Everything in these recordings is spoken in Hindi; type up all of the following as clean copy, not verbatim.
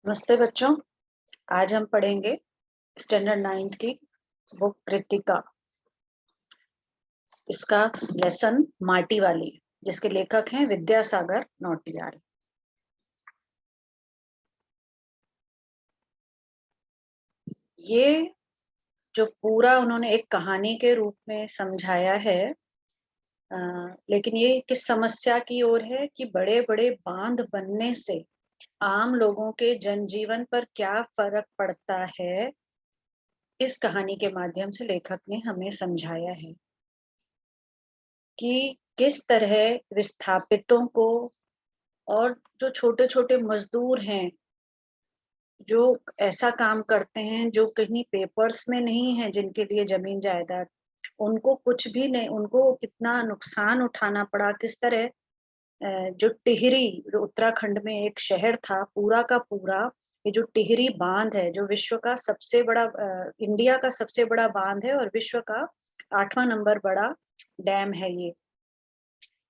नमस्ते बच्चों। आज हम पढ़ेंगे स्टैंडर्ड 9th की बुक कृतिका। इसका लेसन माटी वाली, जिसके लेखक हैं विद्यासागर नौटियाल। ये जो पूरा उन्होंने एक कहानी के रूप में समझाया है, लेकिन ये किस समस्या की ओर है कि बड़े बड़े बांध बनने से आम लोगों के जनजीवन पर क्या फर्क पड़ता है। इस कहानी के माध्यम से लेखक ने हमें समझाया है कि किस तरह विस्थापितों को और जो छोटे-छोटे मजदूर हैं, जो ऐसा काम करते हैं जो कहीं पेपर्स में नहीं है, जिनके लिए ज़मीन जायदाद, उनको कुछ भी नहीं, उनको कितना नुकसान उठाना पड़ा। किस तरह जो टिहरी, जो उत्तराखंड में एक शहर था, पूरा का पूरा ये जो टिहरी बाँध है, जो विश्व का सबसे बड़ा इंडिया का सबसे बड़ा बाँध है और विश्व का 8वां नंबर बड़ा डैम है ये।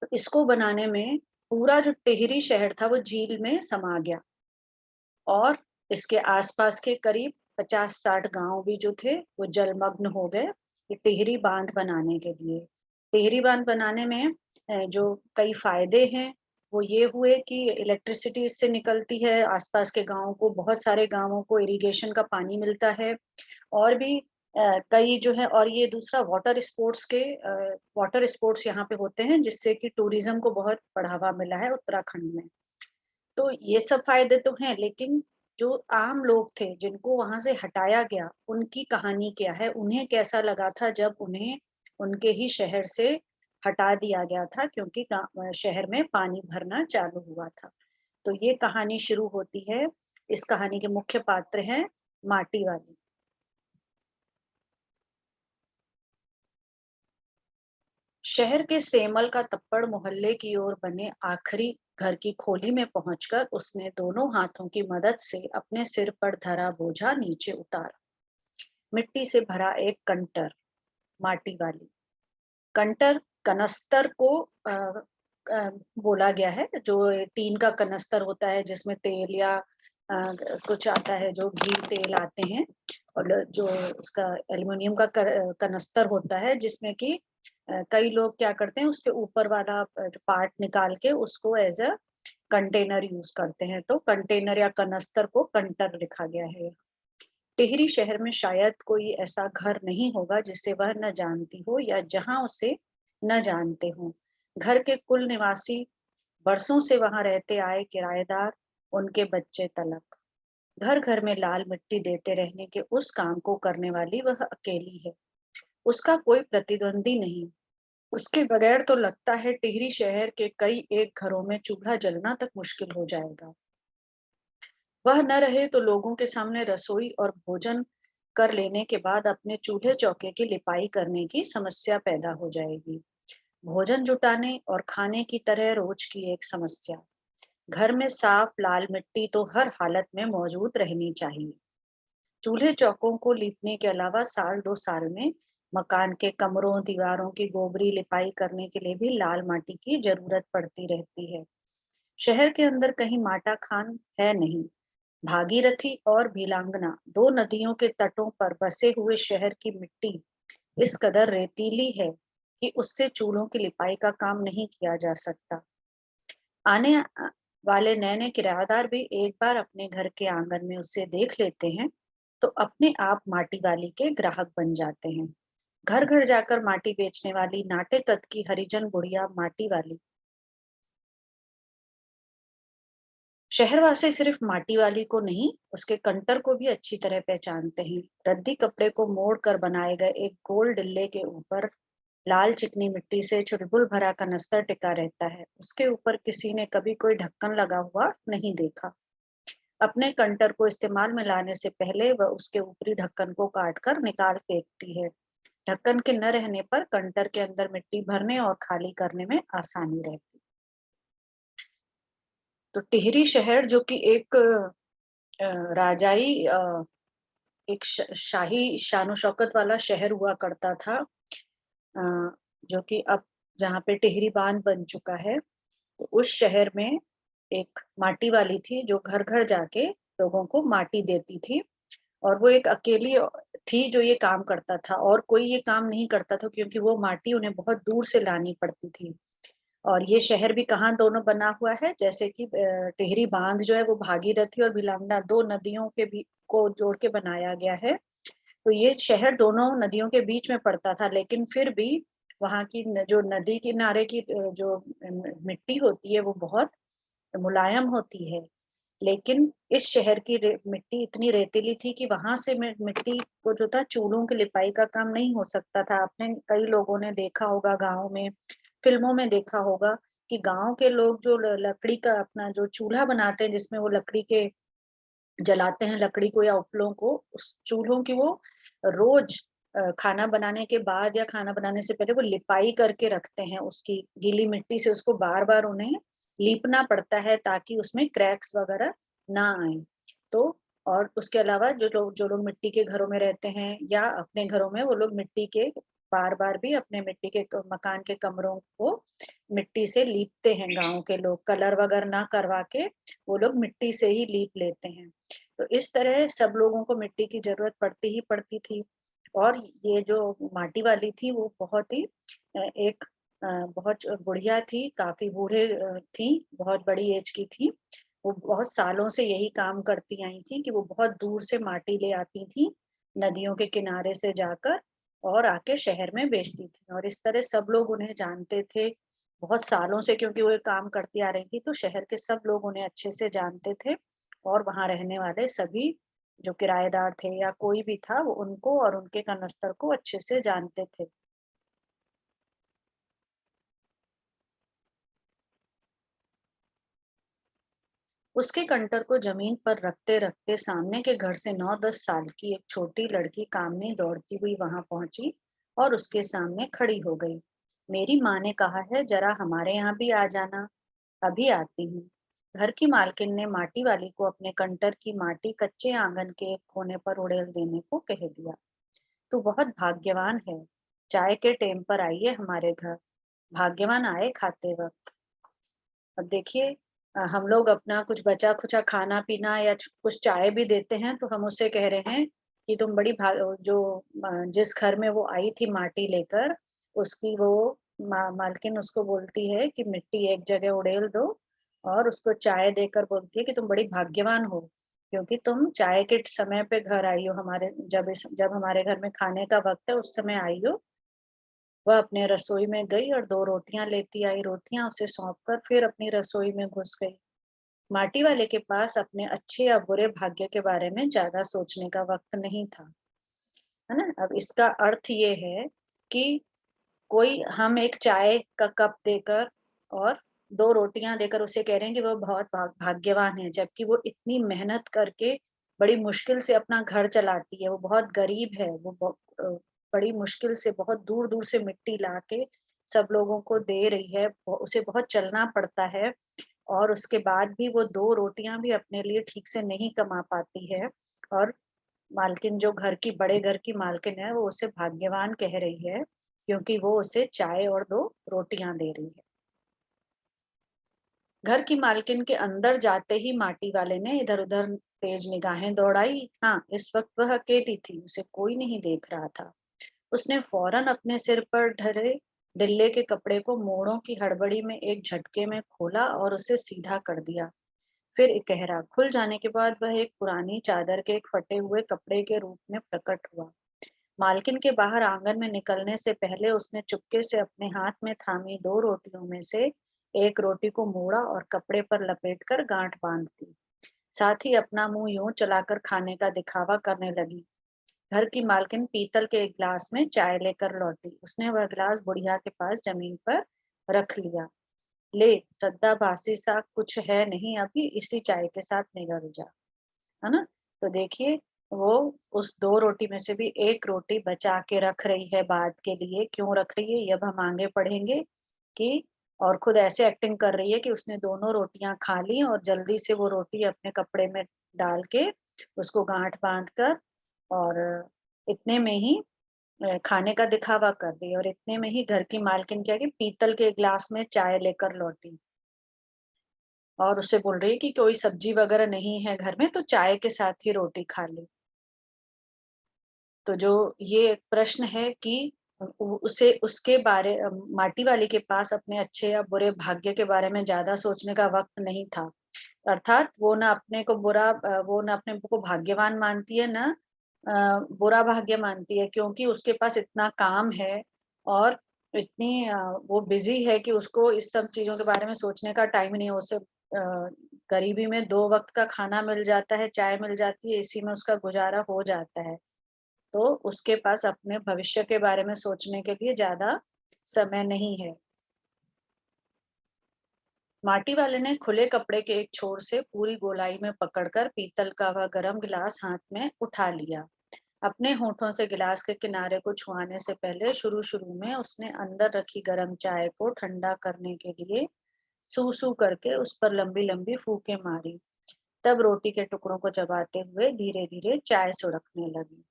तो इसको बनाने में पूरा जो टिहरी शहर था वो झील में समा गया और इसके आसपास के करीब 50-60 गांव भी जो थे वो जलमग्न हो गए ये टिहरी बांध बनाने के लिए। टिहरी बांध बनाने में जो कई फायदे हैं वो ये हुए कि इलेक्ट्रिसिटी इससे निकलती है, आसपास के गांवों को, बहुत सारे गांवों को इरिगेशन का पानी मिलता है और भी कई जो है, और ये दूसरा वाटर स्पोर्ट्स यहाँ पे होते हैं जिससे कि टूरिज्म को बहुत बढ़ावा मिला है उत्तराखंड में। तो ये सब फायदे तो हैं, लेकिन जो आम लोग थे जिनको वहां से हटाया गया, उनकी कहानी क्या है, उन्हें कैसा लगा था जब उन्हें उनके ही शहर से हटा दिया गया था क्योंकि शहर में पानी भरना चालू हुआ था। तो ये कहानी शुरू होती है। इस कहानी के मुख्य पात्र हैं माटी वाली। शहर के सेमल का तप्पड़ मोहल्ले की ओर बने आखिरी घर की खोली में पहुंचकर उसने दोनों हाथों की मदद से अपने सिर पर धरा बोझा नीचे उतारा। मिट्टी से भरा एक कंटर, माटी वाली कंटर, कनस्तर को अ, बोला गया है, जो टीन का कनस्तर होता है जिसमें तेल या कुछ आता है, जो घी तेल आते हैं, और जो उसका एल्युमिनियम का कनस्तर होता है जिसमें कि कई लोग क्या करते हैं, उसके ऊपर वाला जो पार्ट निकाल के उसको एज अ कंटेनर यूज करते हैं, तो कंटेनर या कनस्तर को कंटर लिखा गया है। टिहरी शहर में शायद कोई ऐसा घर नहीं होगा जिसे वह न जानती हो या जहां उसे न जानते हो। घर के कुल निवासी, बरसों से वहां रहते आए किराएदार, उनके बच्चे तलक, घर घर में लाल मिट्टी देते रहने के उस काम को करने वाली वह अकेली है। उसका कोई प्रतिद्वंदी नहीं। उसके बगैर तो लगता है टिहरी शहर के कई एक घरों में चूल्हा जलना तक मुश्किल हो जाएगा। वह न रहे तो लोगों के सामने रसोई और भोजन कर लेने के बाद अपने चूल्हे चौके की लिपाई करने की समस्या पैदा हो जाएगी। भोजन जुटाने और खाने की तरह रोज की एक समस्या। घर में साफ लाल मिट्टी तो हर हालत में मौजूद रहनी चाहिए। चूल्हे चौकों को लीपने के अलावा साल 2 साल में मकान के कमरों दीवारों की गोबरी लिपाई करने के लिए भी लाल माटी की जरूरत पड़ती रहती है। शहर के अंदर कहीं माटा खान है नहीं। भागीरथी और भीलांगना, दो नदियों के तटों पर बसे हुए शहर की मिट्टी इस कदर रेतीली है कि उससे चूल्हों की लिपाई का काम नहीं किया जा सकता। आने वाले नए नए किराएदार भी एक बार अपने घर के आंगन में उसे देख लेते हैं तो अपने आप माटी वाली के ग्राहक बन जाते हैं। घर घर जाकर माटी बेचने वाली नाटे कद की हरिजन बुढ़िया माटी वाली। शहरवासी सिर्फ माटी वाली को नहीं, उसके कंटर को भी अच्छी तरह पहचानते हैं। रद्दी कपड़े को मोड़ कर बनाए गए एक गोल डिल्ले के ऊपर लाल चिकनी मिट्टी से चुलबुल भरा कनस्तर टिका रहता है। उसके ऊपर किसी ने कभी कोई ढक्कन लगा हुआ नहीं देखा। अपने कंटर को इस्तेमाल में लाने से पहले वह उसके ऊपरी ढक्कन को काट कर निकाल फेंकती है। ढक्कन के न रहने पर कंटर के अंदर मिट्टी भरने और खाली करने में आसानी रहती। तो टिहरी शहर जो कि एक राजाई एक शाही शानो शौकत वाला शहर हुआ करता था, अ, जो कि अब जहाँ पे टिहरी बांध बन चुका है, तो उस शहर में एक माटी वाली थी जो घर घर जाके लोगों को माटी देती थी और वो एक अकेली थी जो ये काम करता था और कोई ये काम नहीं करता था क्योंकि वो माटी उन्हें बहुत दूर से लानी पड़ती थी। और ये शहर भी कहाँ दोनों बना हुआ है जैसे कि टिहरी बांध जो है वो भागीरथी और भिलंगना 2 नदियों के को जोड़ के बनाया गया है। तो ये शहर दोनों नदियों के बीच में पड़ता था लेकिन फिर भी वहाँ की जो नदी किनारे की जो मिट्टी होती है वो बहुत मुलायम होती है। लेकिन इस शहर की मिट्टी इतनी रेतीली थी कि वहां से मिट्टी को जो था चूल्हों की लिपाई का काम नहीं हो सकता था। आपने कई लोगों ने देखा होगा गाँव में, फिल्मों में देखा होगा कि गाँव के लोग जो लकड़ी का अपना जो चूल्हा बनाते हैं जिसमें वो लकड़ी के जलाते हैं लकड़ी को या उपलों को, उस चूल्हों की वो रोज खाना बनाने के बाद या खाना बनाने से पहले वो लिपाई करके रखते हैं उसकी गीली मिट्टी से उसको बार-बार उन्हें लीपना पड़ता है ताकि उसमें क्रैक्स वगैरह ना आएँ। तो और उसके अलावा जो लोग मिट्टी के घरों में रहते हैं या अपने घरों में वो लोग मिट्टी के बार-बार भी अपने मिट्टी के मकान के कमरों को मिट्टी से लीपते हैं गाँव के लोग, कलर वगैरह ना करवा के वो लोग मिट्टी से ही लीप लेते हैं। तो इस तरह सब लोगों को मिट्टी की ज़रूरत पड़ती ही पड़ती थी और ये जो माटी वाली थी वो बहुत ही एक बहुत बुढ़िया थी, काफ़ी बूढ़े थी, बहुत बड़ी एज की थी। वो बहुत सालों से यही काम करती आई थी कि वो बहुत दूर से माटी ले आती थी, नदियों के किनारे से जाकर और आके शहर में बेचती थी और इस तरह सब लोग उन्हें जानते थे, बहुत सालों से क्योंकि वो ये काम करती आ रही थी, तो शहर के सब लोग उन्हें अच्छे से जानते थे और वहाँ रहने वाले सभी जो किराएदार थे या कोई भी था वो उनको और उनके कनस्तर को अच्छे से जानते थे। उसके कंटर को जमीन पर रखते-रखते सामने के घर से 9-10 साल की एक छोटी लड़की कामनी दौड़ती हुई वहां पहुंची और उसके सामने खड़ी हो गई। मेरी माँ ने कहा है जरा हमारे यहाँ भी आ जाना, अभी आती हूँ। घर की मालकिन ने माटी वाली को अपने कंटर की माटी कच्चे आंगन के एक कोने पर उड़ेल देने को कह दिया। तू बहुत भाग्यवान है। चाय के टेम पर आइए हमारे घर। भाग्यवान आए खाते वक्त। अब देखिए हम लोग अपना कुछ बचा-खुचा खाना-पीना या कुछ चाय भी देते हैं तो हम उससे कह रहे हैं कि तुम बड़ी जो जिस घर में वो आई थी माटी लेकर उसकी वो मालकिन उसको बोलती है कि मिट्टी एक जगह उड़ेल दो और उसको चाय देकर बोलती है कि तुम बड़ी भाग्यवान हो क्योंकि तुम चाय के समय पे घर आई हो हमारे जब हमारे घर में खाने का वक्त है उस समय आई हो। वह अपने रसोई में गई और 2 रोटियाँ लेती आई, रोटियाँ उसे सौंपकर फिर अपनी रसोई में घुस गई। माटी वाले के पास अपने अच्छे या बुरे भाग्य के बारे में ज़्यादा सोचने का वक़्त नहीं था, है ना? अब इसका अर्थ ये है कि कोई हम एक चाय का कप देकर और 2 रोटियाँ देकर उसे कह रहे हैं कि वो बहुत भाग्यवान है, जबकि वो इतनी मेहनत करके बड़ी मुश्किल से अपना घर चलाती है, वो बहुत गरीब है, वो बड़ी मुश्किल से बहुत दूर-दूर से मिट्टी लाके सब लोगों को दे रही है, उसे बहुत चलना पड़ता है और उसके बाद भी वो 2 रोटियाँ भी अपने लिए ठीक से नहीं कमा पाती है और मालकिन जो बड़े घर की मालकिन है, वो उसे भाग्यवान कह रही है, क्योंकि वो उसे चाय और 2 रोटियाँ दे रही है। घर की मालकिन के अंदर जाते ही माटी वाले ने इधर-उधर तेज निगाहें दौड़ाई। हाँ, इस वक़्त वह अकेली थी, उसे कोई नहीं देख रहा था। उसने फौरन अपने सिर पर ढरे डिल्ले के कपड़े को मोड़ों की हड़बड़ी में एक झटके में खोला और उसे सीधा कर दिया। फिर इकहरा खुल जाने के बाद वह एक पुरानी चादर के एक फटे हुए कपड़े के रूप में प्रकट हुआ। मालकिन के बाहर आंगन में निकलने से पहले उसने चुपके से अपने हाथ में थामी 2 रोटियों में से एक रोटी को मोड़ा और कपड़े पर लपेटकर गांठ बांध दी। साथ ही अपना मुंह यूं चलाकर खाने का दिखावा करने लगी। घर की मालकिन पीतल के एक गिलास में चाय लेकर लौटी। उसने वह गिलास बुढ़िया के पास जमीन पर रख लिया। ले, सद्दाबासी सा कुछ है नहीं अभी, इसी चाय के साथ निगल जा। है ना? तो देखिए वो उस 2 रोटी में से भी 1 रोटी बचा के रख रही है बाद के लिए, क्यों रख रही है ये अब हम आगे पढ़ेंगे कि और खुद ऐसे एक्टिंग कर रही है कि उसने दोनों रोटियाँ खा ली और जल्दी से वो रोटी अपने कपड़े में डाल के उसको गाँठ बाँध कर और इतने में ही खाने का दिखावा कर दी और इतने में ही घर की मालकिन क्या है कि पीतल के ग्लास में चाय लेकर लौटी। और उससे बोल रही है कि कोई सब्जी वगैरह नहीं है घर में तो चाय के साथ ही रोटी खा ले। तो जो ये एक प्रश्न है कि उसे उसके बारे माटी वाली के पास अपने अच्छे या बुरे भाग्य के बारे में ज़्यादा सोचने का वक़्त नहीं था। अर्थात वो ना अपने को भाग्यवान मानती है ना बुरा भाग्य मानती है, क्योंकि उसके पास इतना काम है और इतनी वो बिज़ी है कि उसको इस सब चीज़ों के बारे में सोचने का टाइम ही नहीं है। उसे गरीबी में 2 वक़्त का खाना मिल जाता है, चाय मिल जाती है, इसी में उसका गुज़ारा हो जाता है। तो उसके पास अपने भविष्य के बारे में सोचने के लिए ज़्यादा समय नहीं है। माटी वाले ने खुले कपड़े के एक छोर से पूरी गोलाई में पकड़कर पीतल का वह गरम गिलास हाथ में उठा लिया। अपने होठों से गिलास के किनारे को छुआने से पहले शुरू-शुरू में उसने अंदर रखी गरम चाय को ठंडा करने के लिए सूं-सूं करके उस पर लंबी-लंबी फूंकें मारी। तब रोटी के टुकड़ों को चबाते हुए धीरे-धीरे चाय सुड़कने लगी,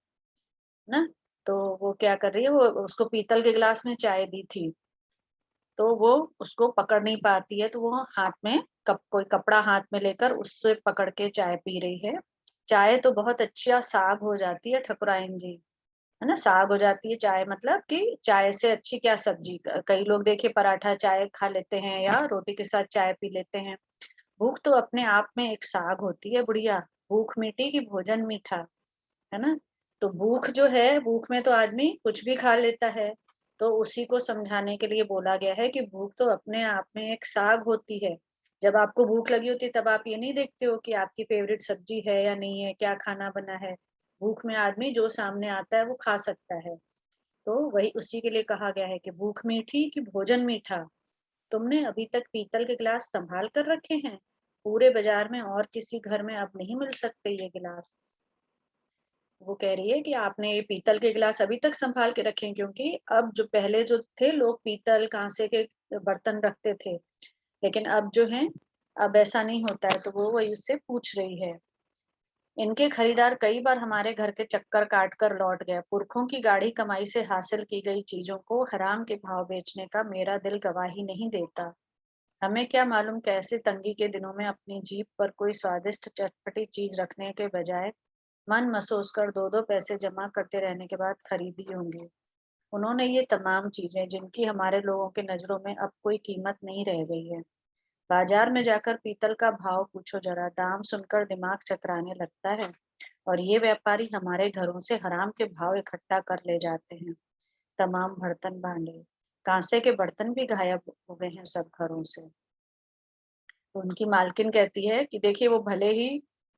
ना? तो वो क्या कर रही है, वो उसको पीतल के गिलास में चाय दी थी, तो वो उसको पकड़ नहीं पाती है, तो वो हाथ में कोई कपड़ा हाथ में लेकर उससे पकड़ के चाय पी रही है। चाय तो बहुत अच्छा साग हो जाती है ठकुराइन जी, है ना? साग हो जाती है चाय, मतलब कि चाय से अच्छी क्या सब्जी। कई लोग देखिए पराठा चाय खा लेते हैं या रोटी के साथ चाय पी लेते हैं। भूख तो अपने आप में एक साग होती है बुढ़िया, भूख मीठी कि भोजन मीठा। है ना? तो भूख जो है, भूख में तो आदमी कुछ भी खा लेता है। तो उसी को समझाने के लिए बोला गया है कि भूख तो अपने आप में एक साग होती है। जब आपको भूख लगी होती है तब आप ये नहीं देखते हो कि आपकी फ़ेवरेट सब्ज़ी है या नहीं है, क्या खाना बना है। भूख में आदमी जो सामने आता है वो खा सकता है। तो वही उसी के लिए कहा गया है कि भूख मीठी कि भोजन मीठा। तुमने अभी तक पीतल के गिलास सँभाल कर रखे हैं? पूरे बाज़ार में और किसी घर में अब नहीं मिल सकते ये गिलास। वो कह रही है कि आपने ये पीतल के गिलास अभी तक सँभाल के रखे हैं, क्योंकि अब जो पहले जो थे लोग पीतल, काँसे के बर्तन रखते थे, लेकिन अब जो है, अब ऐसा नहीं होता है, तो वो वही उससे पूछ रही है। इनके खरीदार कई बार हमारे घर के चक्कर काट कर लौट गए। पुरखों की गाढ़ी कमाई से हासिल की गई चीज़ों को हराम के भाव बेचने का मेरा दिल गवाही नहीं देता। हमें क्या मालूम कैसे तंगी के दिनों में अपनी जीभ पर कोई स्वादिष्ट चटपटी चीज़ रखने के बजाय मन मसोस कर 2-2 पैसे जमा करते रहने के बाद खरीदी होंगी। उन्होंने ये तमाम चीज़ें जिनकी हमारे लोगों की नज़रों में अब कोई कीमत नहीं रह गई है। बाजार में जाकर पीतल का भाव पूछो जरा, दाम सुनकर दिमाग चकराने लगता है। और ये व्यापारी हमारे घरों से हराम के भाव इकट्ठा कर ले जाते हैं। तमाम बर्तन भांडे, कांसे के बर्तन भी गायब हो गए हैं सब घरों से। तो उनकी मालकिन कहती है कि देखिए वो भले ही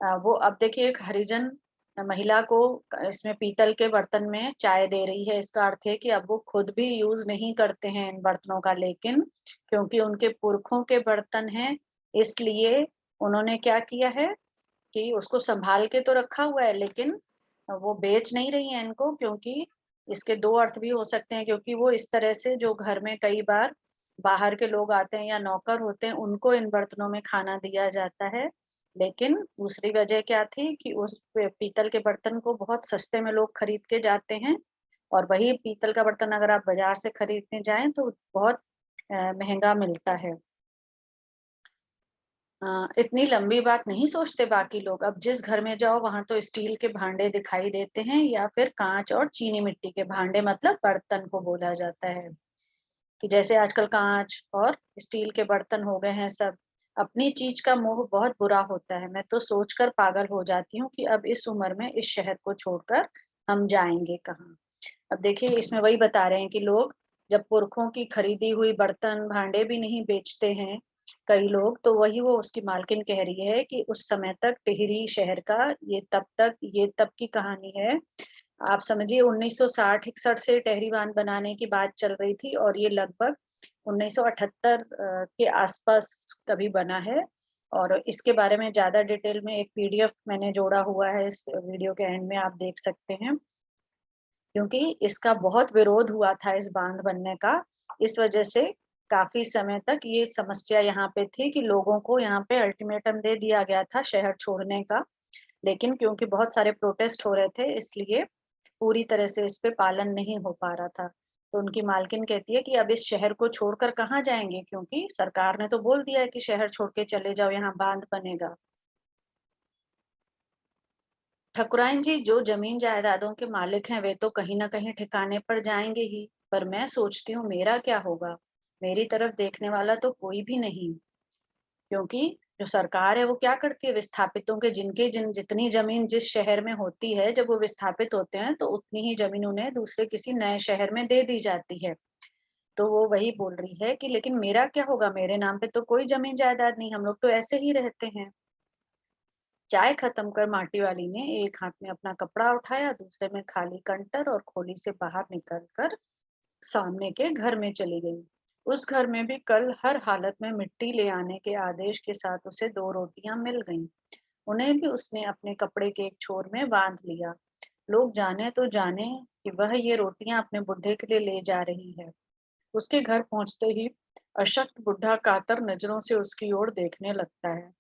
वो अब देखिए एक हरिजन महिला को इसमें पीतल के बर्तन में चाय दे रही है, इसका अर्थ है कि अब वो खुद भी यूज़ नहीं करते हैं इन बर्तनों का, लेकिन क्योंकि उनके पुरखों के बर्तन हैं, इसलिए उन्होंने क्या किया है कि उसको सँभाल के तो रखा हुआ है, लेकिन वो बेच नहीं रही हैं इनको, क्योंकि इसके 2 अर्थ भी हो सकते हैं, क्योंकि वो इस तरह से जो घर में कई बार बाहर के लोग आते हैं या नौकर होते हैं, उनको इन बर्तनों में खाना दिया जाता है। लेकिन दूसरी वजह क्या थी कि उस पीतल के बर्तन को बहुत सस्ते में लोग खरीद के जाते हैं, और वही पीतल का बर्तन अगर आप बाज़ार से खरीदने जाएँ तो बहुत महँगा मिलता है। इतनी लंबी बात नहीं सोचते बाकी लोग। अब जिस घर में जाओ वहाँ तो स्टील के भांडे दिखाई देते हैं या फिर काँच और चीनी मिट्टी के भांडे, मतलब बर्तन को बोला जाता है। कि जैसे आजकल काँच और स्टील के बर्तन हो गए हैं सब। अपनी चीज़ का मोह बहुत बुरा होता है। मैं तो सोचकर पागल हो जाती हूँ कि अब इस उम्र में इस शहर को छोड़कर हम जाएँगे कहाँ? अब देखिए इसमें वही बता रहे हैं कि लोग जब पुरखों की खरीदी हुई बर्तन, भांडे भी नहीं बेचते हैं कई लोग, तो वही वो उसकी मालकिन कह रही है कि उस समय तक टिहरी शहर का ये तब की कहानी है। आप समझिए 1960-61 से टेहरी बाँध बनाने की बात चल रही थी और ये लगभग 1978 के आसपास कभी बना है। और इसके बारे में ज़्यादा डिटेल में एक पीडीएफ मैंने जोड़ा हुआ है, इस वीडियो के एंड में आप देख सकते हैं। क्योंकि इसका बहुत विरोध हुआ था इस बाँध बनने का। इस वजह से काफ़ी समय तक ये समस्या यहाँ पे थी कि लोगों को यहाँ पे अल्टीमेटम दे दिया गया था शहर छोड़ने का। लेकिन क्योंकि बहुत सारे प्रोटेस्ट हो रहे थे, इसलिए पूरी तरह से इस पे पालन नहीं हो पा रहा था। तो उनकी मालकिन कहती है कि अब इस शहर को छोड़कर कहाँ जाएंगे, क्योंकि सरकार ने तो बोल दिया है कि शहर छोड़ के चले जाओ, यहाँ बांध बनेगा। ठकुराइन जी, जो जमीन जायदादों के मालिक हैं वे तो कहीं ना कहीं ठिकाने पर जाएंगे ही, पर मैं सोचती हूँ मेरा क्या होगा। मेरी तरफ देखने वाला तो कोई भी नहीं, क्योंकि जो सरकार है वो क्या करती है, विस्थापितों के जितनी जमीन जिस शहर में होती है, जब वो विस्थापित होते हैं तो उतनी ही जमीन उन्हें दूसरे किसी नए शहर में दे दी जाती है। तो वो वही बोल रही है कि लेकिन मेरा क्या होगा, मेरे नाम पे तो कोई जमीन जायदाद नहीं, हम लोग तो ऐसे ही रहते हैं। चाय खत्म कर माटी वाली ने एक हाथ में अपना कपड़ा उठाया, दूसरे में खाली कंटर और खोली से बाहर निकलकर सामने के घर में चली गई। उस घर में भी कल हर हालत में मिट्टी ले आने के आदेश के साथ उसे 2 रोटियां मिल गईं। उन्हें भी उसने अपने कपड़े के एक छोर में बांध लिया। लोग जाने तो जाने कि वह ये रोटियां अपने बुड्ढे के लिए ले जा रही है। उसके घर पहुंचते ही अशक्त बुढ़ा कातर नजरों से उसकी ओर देखने लगता है।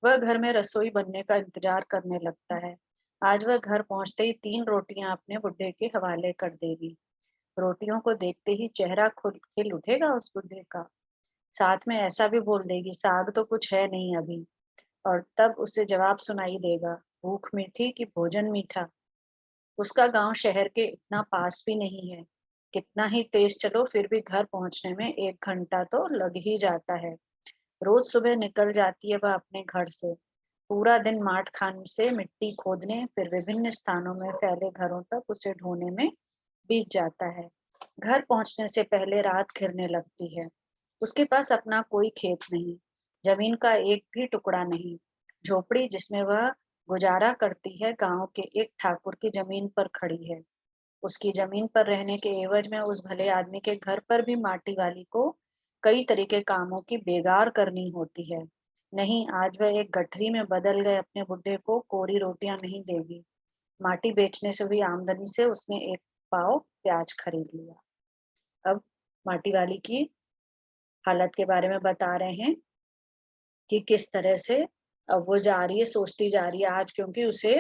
वह घर में रसोई बनने का इंतजार करने लगता है। आज वह घर पहुंचते ही 3 रोटियां अपने बुड्ढे के हवाले कर देगी। रोटियों को देखते ही चेहरा खुल खिल उठेगा उस बुढ़े का। साथ में ऐसा भी बोल देगी, साग तो कुछ है नहीं अभी। और तब उसे जवाब सुनाई देगा, भूख मीठी कि भोजन मीठा। उसका गांव शहर के इतना पास भी नहीं है। कितना ही तेज चलो फिर भी घर पहुंचने में 1 घंटा तो लग ही जाता है। रोज सुबह निकल जाती है वह अपने घर से। पूरा दिन माठ खान से मिट्टी खोदने, फिर विभिन्न स्थानों में फैले घरों तक उसे ढोने में बीत जाता है। घर पहुंचने से पहले रात घिरने लगती है। उसके पास अपना कोई खेत नहीं, जमीन का एक भी टुकड़ा नहीं। झोपड़ी जिसमें वह गुजारा करती है गांव के एक ठाकुर की जमीन पर खड़ी है। उसकी जमीन पर रहने के एवज में उस भले आदमी के घर पर भी माटी वाली को कई तरीके कामों की बेगार करनी होती है। नहीं, आज वह एक गठरी में बदल गए अपने बुड्ढे को कोरी रोटियां नहीं देगी। माटी बेचने से हुई आमदनी से उसने एक पाव प्याज खरीद लिया। अब माटी वाली की हालत के बारे में बता रहे हैं कि किस तरह से अब वो जा रही है, सोचती जा रही है आज, क्योंकि उसे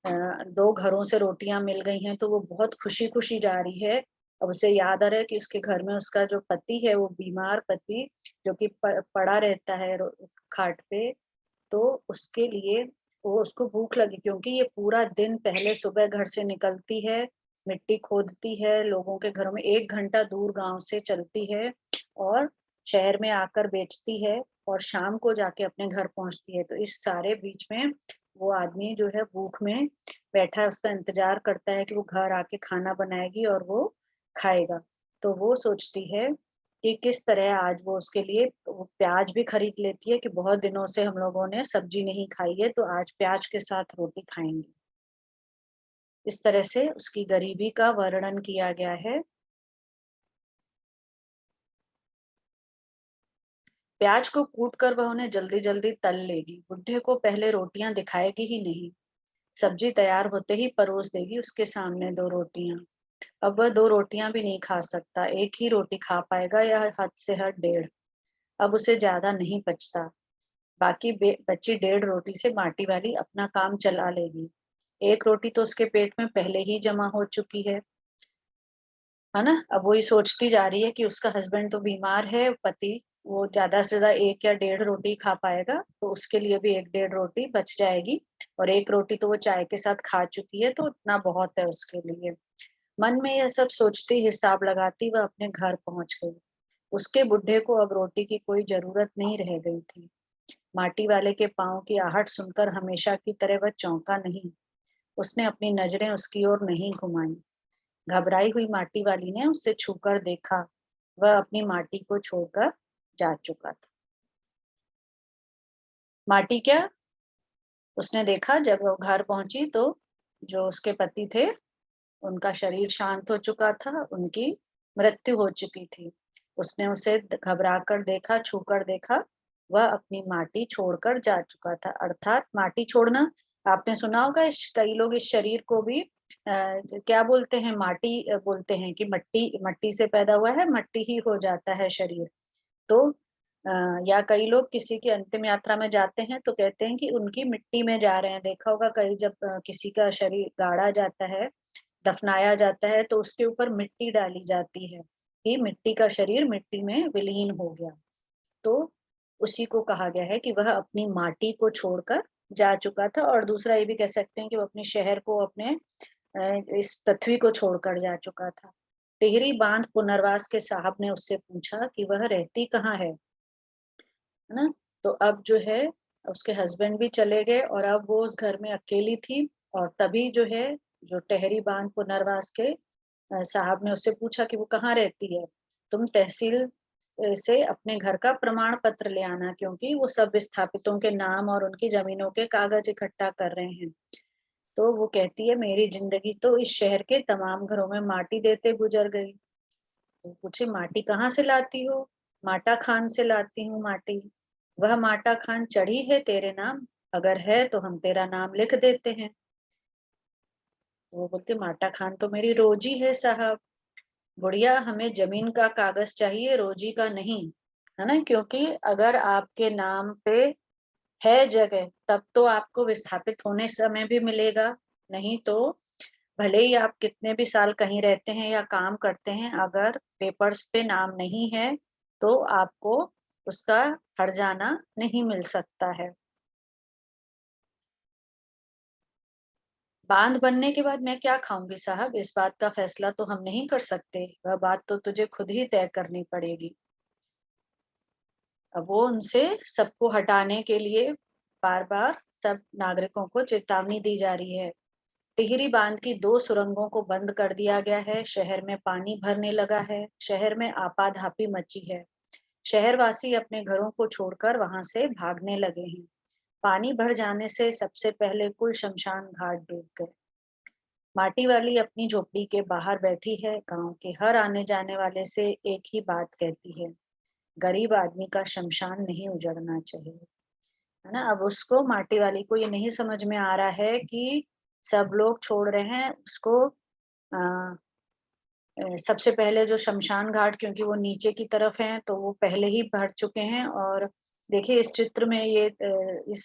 2 घरों से रोटियां मिल गई हैं तो वो बहुत खुशी खुशी जा रही है। अब उसे याद आ रहा है कि उसके घर में उसका जो पति है वो बीमार पति, जो कि पड़ा रहता है खाट पे। तो उसके लिए वो उसको भूख लगी, क्योंकि ये पूरा दिन पहले सुबह घर से निकलती है, मिट्टी खोदती है, लोगों के घरों में 1 घंटा दूर गांव से चलती है और शहर में आकर बेचती है और शाम को जाके अपने घर पहुंचती है। तो इस सारे बीच में वो आदमी जो है भूख में बैठा है, उसका इंतजार करता है कि वो घर आके खाना बनाएगी और वो खाएगा। तो वो सोचती है कि किस तरह आज वो उसके लिए वो प्याज भी खरीद लेती है कि बहुत दिनों से हम लोगों ने सब्जी नहीं खाई है, तो आज प्याज के साथ रोटी खाएंगे। इस तरह से उसकी गरीबी का वर्णन किया गया है। प्याज को कूट कर वह उन्हें जल्दी जल्दी तल लेगी, बुड्ढे को पहले रोटियां दिखाएगी ही नहीं। सब्जी तैयार होते ही परोस देगी उसके सामने 2 रोटियां। अब वह 2 रोटियां भी नहीं खा सकता, एक ही रोटी खा पाएगा या हद से हद डेढ़। अब उसे ज्यादा नहीं बचता। बाकी बची डेढ़ रोटी से माटी वाली अपना काम चला लेगी। एक रोटी तो उसके पेट में पहले ही जमा हो चुकी है ना। अब वो ये सोचती जा रही है कि उसका हस्बैंड तो बीमार है, पति, वो ज्यादा से ज्यादा एक या डेढ़ रोटी खा पाएगा, तो उसके लिए भी एक डेढ़ रोटी बच जाएगी। और एक रोटी तो वो चाय के साथ खा चुकी है, तो इतना बहुत है उसके लिए। मन में यह सब सोचती, हिसाब लगाती वह अपने घर पहुंच गई। उसके बुढ़े को अब रोटी की कोई जरूरत नहीं रह गई थी। माटी वाले के पाँव की आहट सुनकर हमेशा की तरह वह चौंका नहीं। उसने अपनी नजरें उसकी ओर नहीं घुमाई। घबराई हुई माटी वाली ने उसे छूकर देखा। वह अपनी माटी को छोड़कर जा चुका था। माटी क्या, उसने देखा जब वो घर पहुंची तो जो उसके पति थे उनका शरीर शांत हो चुका था, उनकी मृत्यु हो चुकी थी। उसने उसे घबरा कर देखा, छूकर देखा, वह अपनी माटी छोड़कर जा चुका था। अर्थात माटी छोड़ना, आपने सुना होगा, कई लोग इस शरीर को भी क्या बोलते हैं, माटी बोलते हैं कि मट्टी मट्टी से पैदा हुआ है, मट्टी ही हो जाता है शरीर। तो अ, या कई लोग किसी की अंतिम यात्रा में जाते हैं तो कहते हैं कि उनकी मिट्टी में जा रहे हैं। देखा होगा कई, जब किसी का शरीर गाड़ा जाता है, दफनाया जाता है, तो उसके ऊपर मिट्टी डाली जाती है। कि मिट्टी का शरीर मिट्टी में विलीन हो गया। तो उसी को कहा गया है कि वह अपनी माटी को छोड़कर जा चुका था, और दूसरा ये भी कह सकते हैं कि वो अपने शहर को, अपने इस पृथ्वी को छोड़कर जा चुका था। टिहरी बांध पुनर्वास के साहब ने उससे पूछा कि वह रहती कहाँ है ना? तो अब जो है उसके हस्बैंड भी चले गए और अब वो उस घर में अकेली थी, और तभी जो है, जो टेहरी बांध पुनर्वास के साहब ने उससे पूछा कि वो कहाँ रहती है? तुम तहसील से अपने घर का प्रमाण पत्र ले आना, क्योंकि वो सब विस्थापितों के नाम और उनकी ज़मीनों के कागज़ इकट्ठा कर रहे हैं। तो वो कहती है, मेरी ज़िंदगी तो इस शहर के तमाम घरों में माटी देते गुज़र गई। तो पूछे, माटी कहाँ से लाती हो? माटा खान से लाती हूँ माटी। वह माटा खान चढ़ी है तेरे नाम? अगर है तो हम तेरा नाम लिख देते हैं। तो वो बोलते, माटा खान तो मेरी रोजी है साहब। बुढ़िया, हमें जमीन का कागज चाहिए, रोजी का नहीं, है ना? क्योंकि अगर आपके नाम पे है जगह, तब तो आपको विस्थापित होने समय भी मिलेगा, नहीं तो भले ही आप कितने भी साल कहीं रहते हैं या काम करते हैं, अगर पेपर्स पे नाम नहीं है, तो आपको उसका हर्जाना नहीं मिल सकता है। बांध बनने के बाद मैं क्या खाऊंगी साहब, इस बात का फैसला तो हम नहीं कर सकते, वह बात तो तुझे खुद ही तय करनी पड़ेगी। अब वो उनसे सबको हटाने के लिए बार-बार सब नागरिकों को चेतावनी दी जा रही है। टिहरी बांध की 2 सुरंगों को बंद कर दिया गया है, शहर में पानी भरने लगा है, शहर में आपाधापी मची है। शहरवासी अपने घरों को छोड़कर वहां से भागने लगे हैं। पानी भर जाने से सबसे पहले कुल शमशान घाट डूब गए। माटी वाली अपनी झोपड़ी के बाहर बैठी है, गांव के हर आने जाने वाले से एक ही बात कहती है, गरीब आदमी का शमशान नहीं उजड़ना चाहिए। है ना? अब उसको, माटी वाली को, ये नहीं समझ में आ रहा है कि सब लोग छोड़ रहे हैं उसको। सबसे पहले जो शमशान घाट, क्योंकि वो नीचे की तरफ हैं, तो वो पहले ही भर चुके हैं। और देखिए इस चित्र में ये इस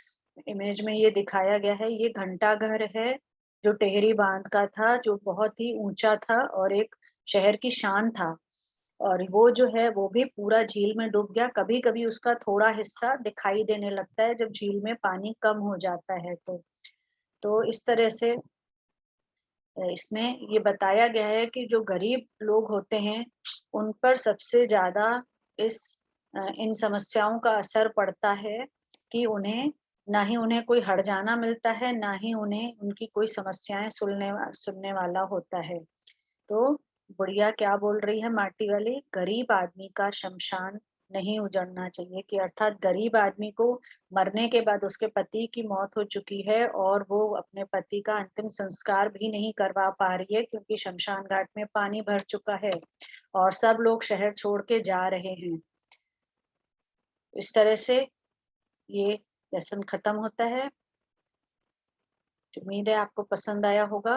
इमेज में ये दिखाया गया है, ये घंटा घर है, जो टेहरी बांध का था, जो बहुत ही ऊंचा था और एक शहर की शान था। और वो जो है वो भी पूरा झील में डूब गया। कभी-कभी उसका थोड़ा हिस्सा दिखाई देने लगता है जब झील में पानी कम हो जाता है तो। तो इस तरह से इसमें ये बताया गया है कि जो गरीब लोग होते हैं, उन पर सबसे ज़्यादा इस इन समस्याओं का असर पड़ता है कि उन्हें, ना ही उन्हें कोई हर्जाना मिलता है, ना ही उन्हें उनकी कोई समस्याएँ सुनने वाला होता है। तो बुढ़िया क्या बोल रही है माटी वाली, गरीब आदमी का शमशान नहीं उजड़ना चाहिए, कि अर्थात गरीब आदमी को मरने के बाद, उसके पति की मौत हो चुकी है और वो अपने पति का अंतिम संस्कार भी नहीं करवा पा रही है, क्योंकि शमशान घाट में पानी भर चुका है और सब लोग शहर छोड़ के जा रहे हैं। इस तरह से ये लेसन खत्म होता है। उम्मीद है आपको पसंद आया होगा।